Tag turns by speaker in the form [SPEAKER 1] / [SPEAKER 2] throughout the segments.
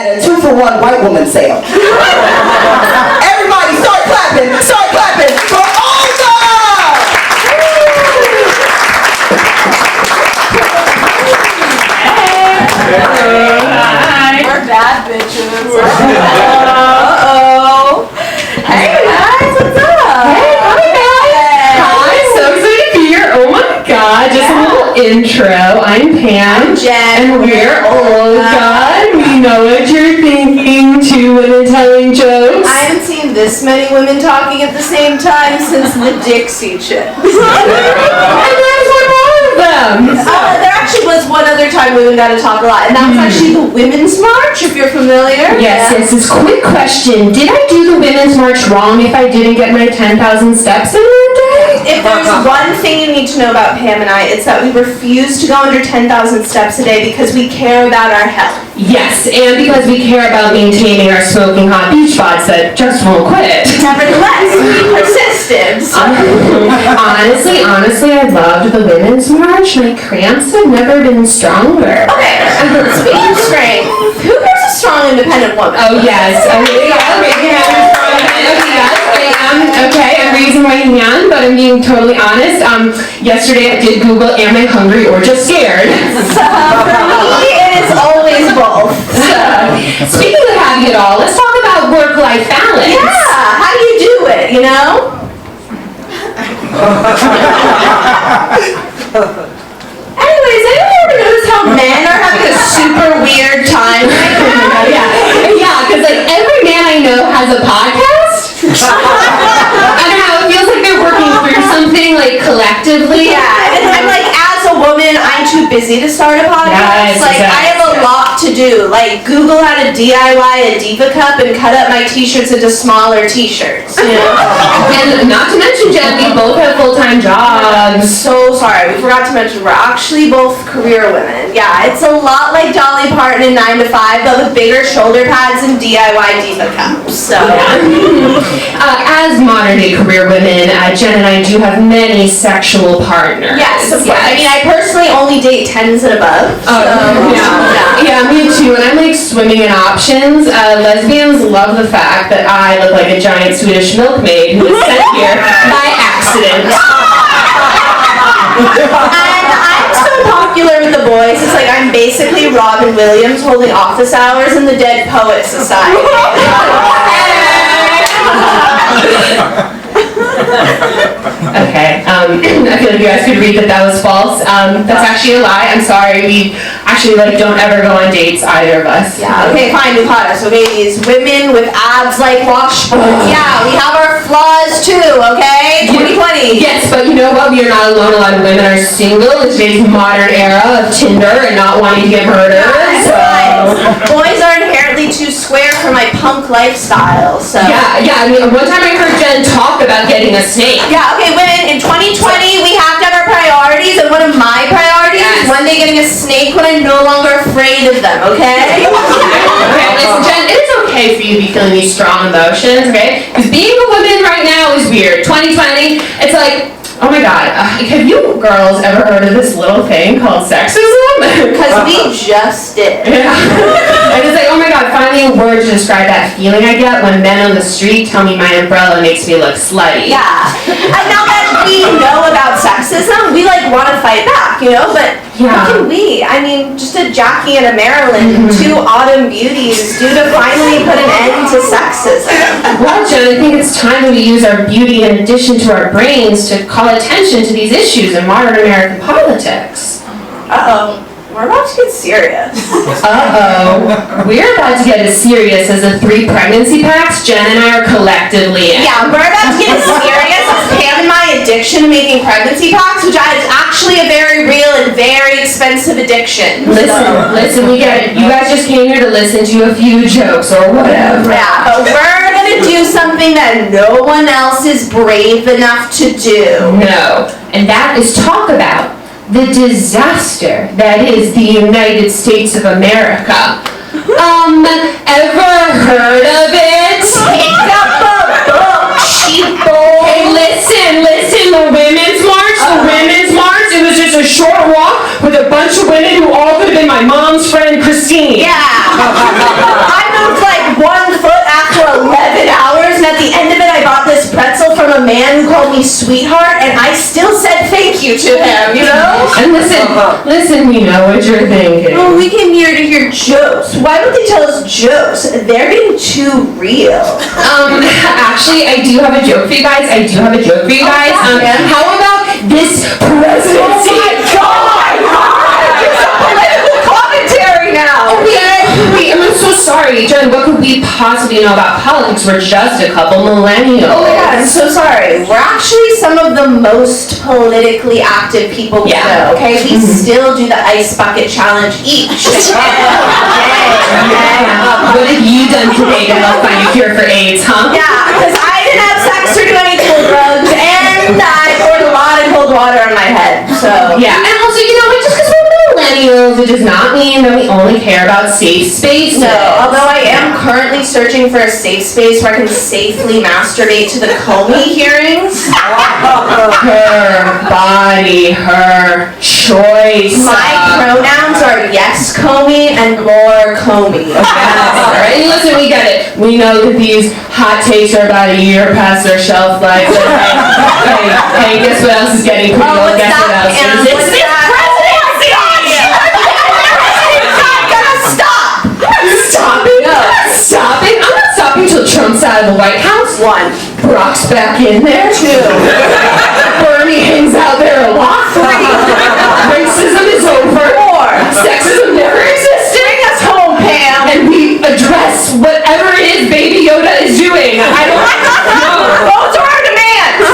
[SPEAKER 1] at a 2-for-1 white woman sale. Everybody start clapping for Olga!
[SPEAKER 2] Hi. We're bad bitches. Uh-oh. Hey guys, what's up?
[SPEAKER 3] Hey, hi guys. Hi, so excited to be here. Oh my god, just a little intro. I'm Pam.
[SPEAKER 2] I'm Jen.
[SPEAKER 3] And we're Olga. We know what you're thinking. 2 women telling jokes.
[SPEAKER 2] I haven't seen this many women talking at the same time since the Dixie Chicks.
[SPEAKER 3] And there's one more of them.
[SPEAKER 2] There actually was one other time women got to talk a lot, and that was actually the Women's March, if you're familiar.
[SPEAKER 3] Yes, this quick question. Did I do the Women's March wrong if I didn't get my 10,000 steps in one day?
[SPEAKER 2] If there's one thing you need to know about Pam and I, it's that we refuse to go under 10,000 steps a day because we care about our health.
[SPEAKER 3] Yes, and because we care about maintaining our smoking hot beach bods that just won't quit.
[SPEAKER 2] Nevertheless, we persisted. So.
[SPEAKER 3] Honestly, I loved the Women's March. My cramps have never been stronger.
[SPEAKER 2] Okay, speaking of strength, who is a strong, independent woman?
[SPEAKER 3] Oh, yes. Okay, I'm raising my hand, but I'm being totally honest. Yesterday I did Google, am I hungry or just scared?
[SPEAKER 2] For me, it is always both.
[SPEAKER 3] Speaking of having it all, let's talk about work-life balance.
[SPEAKER 2] Yeah, how do you do it, you know? Anyways, anyone ever notice how men are having a super weird time right now?
[SPEAKER 3] Yeah, because like every man I know has a podcast. I don't know, it feels like they're working through something like collectively.
[SPEAKER 2] Yeah, and I'm like, as a woman, I'm too busy to start a podcast.
[SPEAKER 3] Yes,
[SPEAKER 2] like, I have a lot to do. Like, Google how to DIY a Diva cup and cut up my t-shirts into smaller t-shirts, you know?
[SPEAKER 3] And not to mention, Jen, we both have full-time jobs.
[SPEAKER 2] I'm so sorry, we forgot to mention we're actually both career women. Yeah, it's a lot like Dolly Parton in 9 to 5, but with bigger shoulder pads and DIY Diva cups. So,
[SPEAKER 3] as modern-day career women, Jen and I do have many sexual partners.
[SPEAKER 2] yes, of course. I mean, I personally only date 10s and above.
[SPEAKER 3] Yeah, me too. And I'm like swimming in options. Lesbians love the fact that I look like a giant Swedish milkmaid who was sent here by accident.
[SPEAKER 2] And I'm so popular with the boys, it's like I'm basically Robin Williams holding office hours in the Dead Poets Society.
[SPEAKER 3] Okay, I feel like you guys could read that was false. That's actually a lie. I'm sorry. We actually don't ever go on dates, either of us.
[SPEAKER 2] Yeah, okay, fine, we caught us. Okay, these women with abs like washboards. Yeah, we have our flaws too, okay? 2020.
[SPEAKER 3] Yes, but you know what? We are not alone. A lot of women are single in today's modern era of Tinder and not wanting to get murdered.
[SPEAKER 2] Boys are inherently too square for my punk lifestyle, so.
[SPEAKER 3] Yeah, I mean, one time I heard Jen talk about getting a snake.
[SPEAKER 2] Yeah, okay, women, in 2020, we have to have our priorities, and one of my priorities is one day getting a snake when I'm no longer afraid of them, okay?
[SPEAKER 3] Okay, listen, Jen, it's okay for you to be feeling these strong emotions, okay? Because being a woman right now is weird. 2020, it's like, oh my god, have you girls ever heard of this little thing called sexism?
[SPEAKER 2] Because we just did.
[SPEAKER 3] Yeah. And it's like, oh my god, finally a word to describe that feeling I get when men on the street tell me my umbrella makes me look slutty.
[SPEAKER 2] Yeah. And now that we know about sexism, we want to fight back, you know? But how can we? I mean, just a Jackie and a Marilyn, 2 autumn beauties, due to finally put an end to sexism.
[SPEAKER 3] Well, Jen, I think it's time that we use our beauty in addition to our brains to call attention to these issues in modern American politics.
[SPEAKER 2] Uh-oh. We're about to get serious.
[SPEAKER 3] We're about to get as serious as the 3 pregnancy packs Jen and I are collectively in.
[SPEAKER 2] Yeah, we're about to get as serious as Pam and my addiction to making pregnancy packs, which is actually a very real and very expensive addiction.
[SPEAKER 3] Listen, we get it. You guys just came here to listen to a few jokes or whatever.
[SPEAKER 2] Yeah, but we're gonna do something that no one else is brave enough to do.
[SPEAKER 3] No, and that is talk about the disaster that is the United States of America. Ever heard of it?
[SPEAKER 2] Pick up a book, sheeple.
[SPEAKER 3] Hey, listen, the Women's March, it was just a short walk with a bunch of women who all could have been my mom's friend, Christine.
[SPEAKER 2] Yeah. man who called me sweetheart, and I still said thank you to him, you know?
[SPEAKER 3] And listen, we know what you're thinking.
[SPEAKER 2] Well, we came here to hear jokes. Why would they tell us jokes? They're getting too real.
[SPEAKER 3] Actually, I do have a joke for you guys. How about this presidency?
[SPEAKER 2] Oh my God! It's a political commentary now!
[SPEAKER 3] Oh, wait, I'm so sorry. Jen, what could we possibly know about politics? We're just a couple millennials.
[SPEAKER 2] Oh my God, I'm so sorry. We're actually some of the most politically active people we know, okay? We still do the ice bucket challenge each and every day, okay?
[SPEAKER 3] What have you done today to help find a cure for AIDS, huh?
[SPEAKER 2] Yeah, because I didn't have sex or do any cool drugs, and I poured a lot of cold water on my head, so.
[SPEAKER 3] Yeah, and also, you know what, just because we're millennials, it does not mean that we only care about safe spaces.
[SPEAKER 2] No, although I am currently searching for a safe space where I can safely masturbate to the Comey hearings.
[SPEAKER 3] Her body, her choice.
[SPEAKER 2] My pronouns are yes Comey and more Comey.
[SPEAKER 3] Alright, and listen, we get it. We know that these hot takes are about a year past their shelf life. But hey, guess what else is getting pretty old? Guess what else is? It's this presidency! Stop it!
[SPEAKER 2] No.
[SPEAKER 3] Stop it! I'm not stopping till Trump's out of the White House.
[SPEAKER 2] 1.
[SPEAKER 3] Brock's back in there.
[SPEAKER 2] 2.
[SPEAKER 3] Bernie hangs out there a lot. 3. Racism is over.
[SPEAKER 2] 4.
[SPEAKER 3] Sexism never existed.
[SPEAKER 2] Bring us home, Pam.
[SPEAKER 3] And we address whatever it is Baby Yoda is doing. I don't know.
[SPEAKER 2] Those are our demands.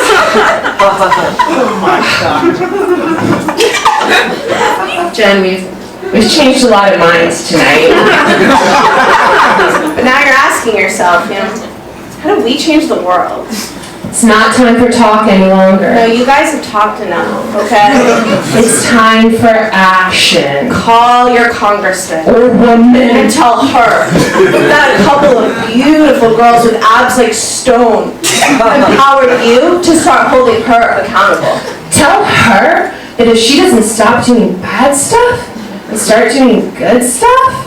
[SPEAKER 3] Jen, we've changed a lot of minds tonight.
[SPEAKER 2] But now you're asking yourself, you know, how do we change the world?
[SPEAKER 3] It's not time for talk any longer.
[SPEAKER 2] No, you guys have talked enough, okay?
[SPEAKER 3] It's time for action.
[SPEAKER 2] Call your congressman.
[SPEAKER 3] Or woman.
[SPEAKER 2] And tell her. We've got a couple of beautiful girls with abs like stone. Empower you to start holding her accountable.
[SPEAKER 3] Tell her that if she doesn't stop doing bad stuff and start doing good stuff,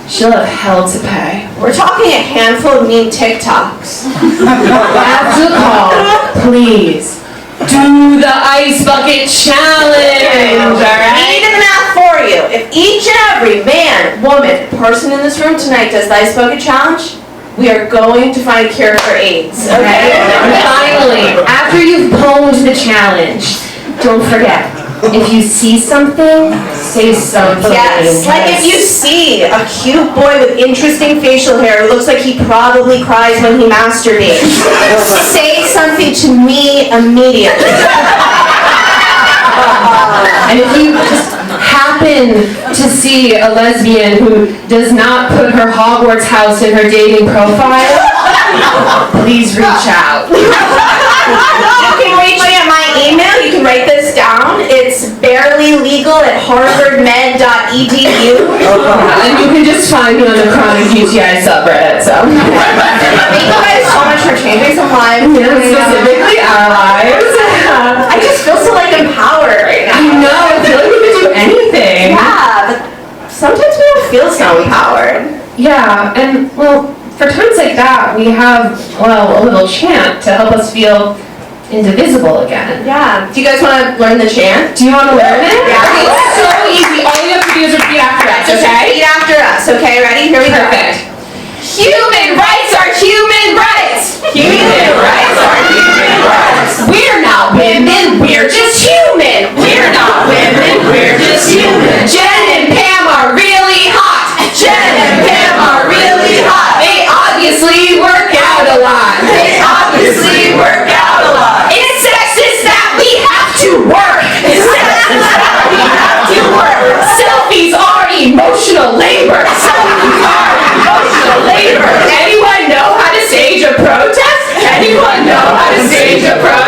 [SPEAKER 3] she'll have hell to pay.
[SPEAKER 2] We're talking a handful of mean TikToks.
[SPEAKER 3] After the call, please do the ice bucket challenge, alright?
[SPEAKER 2] I need the math for you. If each and every man, woman, person in this room tonight does the ice bucket challenge, we are going to find a cure for AIDS, okay?
[SPEAKER 3] And finally, after you've pwned the challenge, don't forget, if you see something, say something.
[SPEAKER 2] Yes, like if you see a cute boy with interesting facial hair who looks like he probably cries when he masturbates, say something to me immediately.
[SPEAKER 3] And if you just happen to see a lesbian who does not put her Hogwarts house in her dating profile, please reach out.
[SPEAKER 2] You can reach me at my email. You can write this down. It's barelylegal@harvardmed.edu.
[SPEAKER 3] And you can just find me on the chronic UTI subreddit, so.
[SPEAKER 2] Thank you guys so much for changing some lives.
[SPEAKER 3] Specifically our lives.
[SPEAKER 2] I just feel so like empowered right now.
[SPEAKER 3] I know, I feel like we could do anything.
[SPEAKER 2] Yeah, but sometimes we don't feel so empowered.
[SPEAKER 3] Yeah, and well, for times like that, we have, well, a little chant to help us feel indivisible again.
[SPEAKER 2] Yeah. Do you guys want to learn the chant?
[SPEAKER 3] Do you want to learn it?
[SPEAKER 2] Yeah.
[SPEAKER 3] It's so easy. All you have to do is repeat after us,
[SPEAKER 2] Just
[SPEAKER 3] okay?
[SPEAKER 2] repeat after us, okay? Ready? Here we go.
[SPEAKER 3] Perfect.
[SPEAKER 2] Human rights are human rights.
[SPEAKER 3] Human rights are human rights. We're not women, we're just human. We're not women, we're just human. Jen and Pam are really hot. Jen and Pam are really hot. They obviously work out a lot. They obviously work out a lot. It's sexist that we have to work. It's sexist that we have to work. Selfies are emotional labor. Selfies are emotional labor. Anyone know how to stage a protest? Anyone know how to stage a protest?